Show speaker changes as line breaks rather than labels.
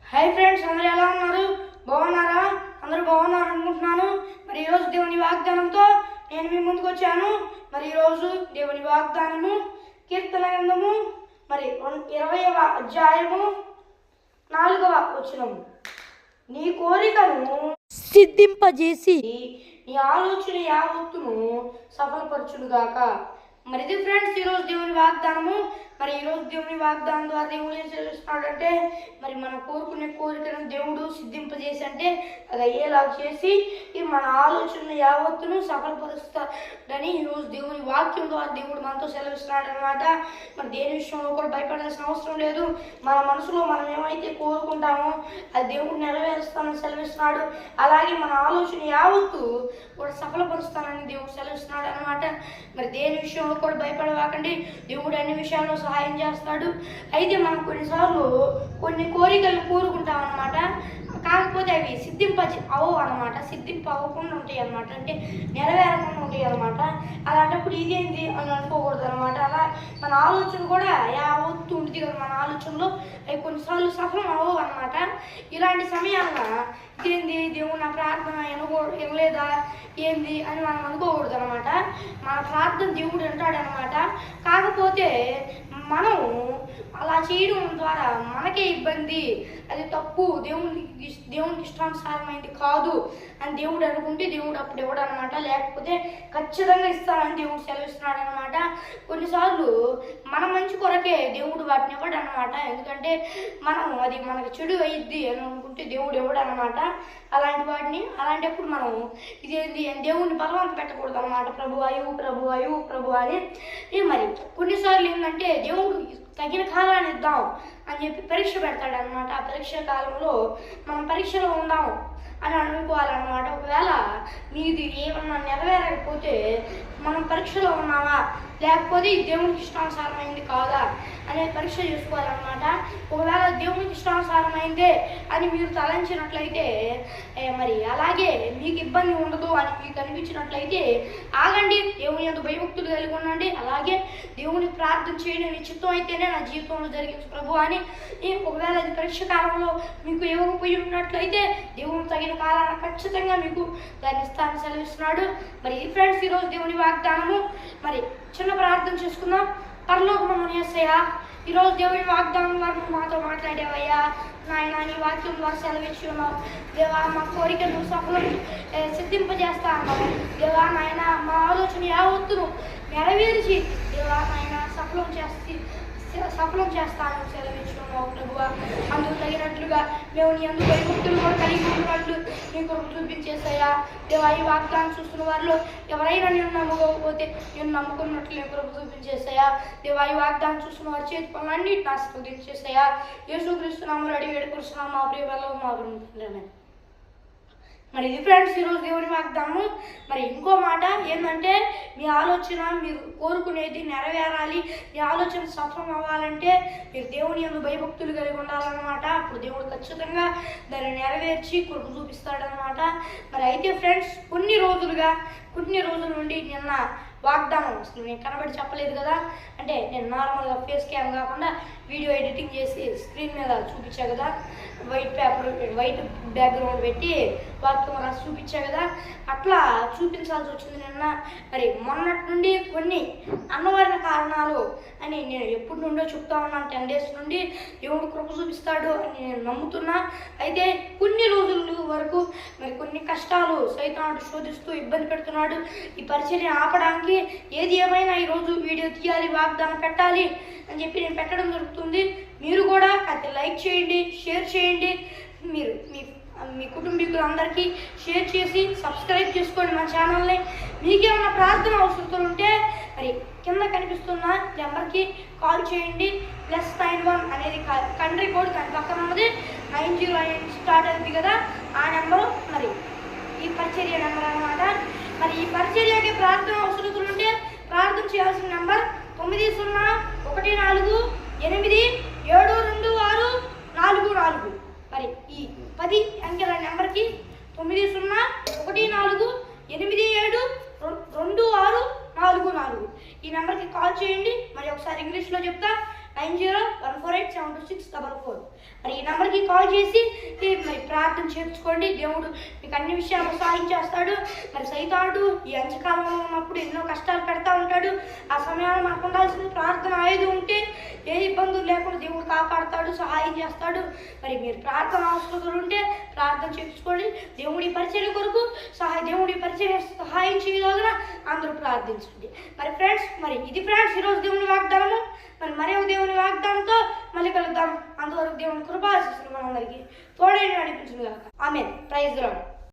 Hi friends, అందరూ ఎలా ఉన్నారు? బాగున్నారా? అందరూ బాగున్నారు అనుకుంటున్నాను. మరి ఈరోజు దేవుని వాగ్దానంతో నేను మీ ముందుకు వచ్చాను. మరి ఈరోజు దేవుని వాగ్దానము కీర్తన గ్రంథము మరి 20వ అధ్యాయము 4వ వచనము. నీ కోరికను సిద్ధింపజేసి నీ ఆలోచన యావత్తును సఫలపరచునుగాక. మరి ఇది ఫ్రెండ్స్ ఈరోజు దేవుని వాగ్దానము. మరి ఈరోజు దేవుని వాగ్దానం ద్వారా దేవుడు ఏం చేస్తున్నాడంటే, మరి మన కోరుకునే కోరికను దేవుడు సిద్ధింపజేసి అంటే అది అయ్యేలా చేసి ఈ మన ఆలోచనలు యావత్తును సఫలపరుస్తాడని ఈరోజు దేవుని వాక్యం ద్వారా దేవుడు మనతో సెలవిస్తున్నాడు అనమాట. మరి దేని విషయంలో కూడా భయపడాల్సిన అవసరం లేదు. మన మనసులో మనం ఏమైతే కోరుకుంటామో అది దేవుడు నెరవేరుస్తానని సెలవిస్తున్నాడు. అలాగే మన ఆలోచన యావత్తు కూడా సఫలపరుస్తానని దేవుడు సెలవిస్తున్నాడు అనమాట. మరి దేని విషయంలో కూడా భయపడవాకండి. దేవుడు అన్ని విషయాల్లో సహాయం చేస్తాడు. అయితే మనం కొన్నిసార్లు కొన్ని కోరికలు కోరుకుంటాం అన్నమాట. కాకపోతే అవి సిద్ధింపు అవ్వకుండా ఉంటాయి అన్నమాట. అంటే నెరవేరకుండా ఉంటాయి అన్నమాట. అలాంటప్పుడు ఇదేంటి అని అనుకోకూడదు అనమాట. అలా మన ఆలోచన కూడా యావత్తు ఉంటుంది కదా, మన ఆలోచనలో అవి కొన్నిసార్లు సఫలం అవ్వవు అనమాట. ఇలాంటి సమయాల్లో ఇదేంది, దేవుడు నా ప్రార్థన వినలేదా ఏంది అని మనం అనుకోకూడదు అనమాట. మన ప్రార్థన దేవుడు వింటాడు అనమాట. కాకపోతే మనం అలా చేయడం ద్వారా మనకే ఇబ్బంది, అది తప్పు, దేవునికి ఇష్టానుసారమైంది కాదు అని దేవుడు అనుకుంటే దేవుడు అప్పుడు ఇవ్వడు అనమాట. లేకపోతే ఖచ్చితంగా ఇస్తానని దేవుడు సెలవిస్తున్నాడు అనమాట. కొన్నిసార్లు మన మంచి కొరకే దేవుడు వాటిని ఇవ్వడు అనమాట. ఎందుకంటే మనం అది మనకు చెడు అయ్యిద్ది అని అనుకుంటే దేవుడు ఇవ్వడు అనమాట అలాంటి వాటిని. అలాంటప్పుడు మనం ఇదేంటి అని దేవుడిని బలవంత పెట్టకూడదు అనమాట. ప్రభు అని. మరి కొన్నిసార్లు ఏంటంటే దేవుడు తగిన కాలాన్ని ఇద్దాం అని చెప్పి పరీక్ష పెడతాడు అనమాట. ఆ పరీక్ష కాలంలో మనం పరీక్షలో ఉందాం అని అనుకోవాలన్నమాట. ఒకవేళ నీది ఏమన్నా నెరవేరకపోతే మనం పరీక్షలో ఉన్నామా లేకపోతే దేవునికి ఇష్టానుసారమైంది కాదా అనే పరీక్ష చేసుకోవాలన్నమాట. ఒకవేళ దేవునికి ఇష్టానుసారమైందే అని మీరు తలంచినట్లయితే, మరి అలాగే మీకు ఇబ్బంది ఉండదు అని మీకు అనిపించినట్లయితే ఆగండి, దేవుని యందు భయభక్తులు కలిగి ఉండండి. అలాగే దేవుని ప్రార్థన చేయడం నీ చిత్తం అయితేనే నా జీవితంలో జరిగింది ప్రభు అని. ఒకవేళ అది పరీక్ష కాలంలో మీకు ఇవ్వకపోయి ఉన్నట్లయితే దేవుని తగిన కాలాన్ని ఖచ్చితంగా మీకు దాన్ని ఇస్తానని సెలవిస్తున్నాడు. మరి ఇది ఫ్రెండ్స్ ఈరోజు దేవుని వాగ్దానము. మరి చిన్న ప్రార్థన చేసుకుందాం. పరలోకమందున్న యేసయ్య, ఈరోజు దేవుని వాగ్దానం ద్వారా నువ్వు మాతో మాట్లాడేవయ్యా. నాయన నీ వాక్యం ద్వారా సెలవిచ్చి ఉన్నావు దేవా. మా కోరికను సిద్ధింపజేస్తా అన్నావు దేవా. నాయన మా ఆలోచన యావత్తును నెరవేర్చి దేవా నాయన సఫలం చేస్తాను సెలవిచ్చున్నావు ప్రభువ. అందుకు తగినట్లుగా మేము నీ అందుకు భయభక్తులు కూడా కలిగి ఉన్నట్లు నీ కొరకు చూపించేసాయా దేవా. ఈ వాగ్దానం చూస్తున్న వారిలో ఎవరైనా నేను నమ్మకపోతే నేను నమ్ముకున్నట్లు నీ కొరకు చూపించేసాయా దేవా. ఈ వాగ్దానం చూస్తున్న వారి చేతి పనులన్నిటి ఆశీర్వదించేసాయా. యేసుక్రీస్తు నామములో అడిగి వేడుకొనుచున్నాము మా ప్రియ వల్ల మా గురించి. మరి ఇది ఫ్రెండ్స్ ఈరోజు దేవుని వాగ్దానము. మరి ఇంకో మాట ఏంటంటే, మీ ఆలోచన మీరు కోరుకునేది నెరవేరాలి, మీ ఆలోచన సఫలం అవ్వాలంటే మీరు దేవుని యందు భయభక్తులు కలిగి ఉండాలన్నమాట. అప్పుడు దేవుడు ఖచ్చితంగా దాన్ని నెరవేర్చి కొరకు చూపిస్తాడనమాట. మరి అయితే ఫ్రెండ్స్ కొన్ని రోజుల నుండి నిన్న వాగ్దానం అసలు నేను కనబడి చెప్పలేదు కదా. అంటే నేను నార్మల్గా ఫేస్ క్యామ్ కాకుండా వీడియో ఎడిటింగ్ చేసి స్క్రీన్ మీద చూపించా కదా, వైట్ బ్యాక్గ్రౌండ్ పెట్టి వాక్యం రాసి చూపించా కదా. అట్లా చూపించాల్సి వచ్చింది నిన్న. మరి మొన్నటి నుండి కొన్ని అన్నవరణ కారణాలు అని నేను ఎప్పటి నుండో చెప్తా ఉన్నాను. 10 days నుండి దేవుడు కృప చూపిస్తాడు అని నేను నమ్ముతున్నా. అయితే కొన్ని రోజుల వరకు మరి కొన్ని కష్టాలు సైతానుడు శోధిస్తూ ఇబ్బంది పెడుతున్నాడు. ఈ పరిచర్య ఆపడానికి ఏది ఏమైనా ఈరోజు వీడియో తీయాలి, వాగ్దానం పెట్టాలి అని చెప్పి నేను పెట్టడం జరుగుతుంది. మీరు కూడా అది లైక్ చేయండి, షేర్ చేయండి. మీరు మీ కుటుంబీకులందరికీ షేర్ చేసి సబ్స్క్రైబ్ చేసుకోండి మన ఛానల్ని. మీకేమైనా ప్రార్థన అవసరం ఉంటే మరి కింద కనిపిస్తున్న నెంబర్కి కాల్ చేయండి. +91 అనేది కంట్రీ కోడ్ పక్కన ఉన్నది 90 స్టార్ట్ అవుతుంది కదా, ఆ నెంబరు మరి ఈ పరిచర్య నెంబర్ అనమాట. మరి ఈ పరిచర్యకి ప్రార్థన అవసరం ఉంటే ప్రార్థన చేయాల్సిన నెంబర్ 9014872644. మరి ఈ 10 అంకెల నెంబర్కి 9014872644 ఈ నెంబర్కి కాల్ చేయండి. మరి ఒకసారి ఇంగ్లీష్లో చెప్తా, 9014872644. మరి ఈ నెంబర్ నెంబర్కి కాల్ చేసి మరి ప్రార్థన చేయించుకోండి. దేవుడు మీకు అన్ని విషయాలు సహాయం చేస్తాడు. మరి సైతానుడు ఈ అంచకాలంలో ఉన్నప్పుడు ఎన్నో కష్టాలు పెడతా ఉంటాడు. ఆ సమయంలో మనకు ఉండాల్సిన ప్రార్థన ఆయుధం ఉంటే ఏ ఇబ్బందులు లేకుండా దేవుడు కాపాడుతాడు, సహాయం చేస్తాడు. మరి మీరు ప్రార్థన అవసరం ఉంటే ప్రార్థన చేయించుకోండి. దేవుడి పరిచర్య కొరకు దేవుడి పరిచర్య సహాయం చేయగలగా అందరూ ప్రార్థించండి. మరి ఫ్రెండ్స్, మరి ఇది ఫ్రెండ్స్ ఈరోజు దేవుని వాగ్దానము. మరి ఒక దేవుని వాగ్దానంతో మళ్ళీ కలుద్దాం. అంతవరకు దేవుని కృపా ఆశీస్సులు మనందరికీ తోడైన నడిపించును గాక. ఆమేన్. Praise the lord.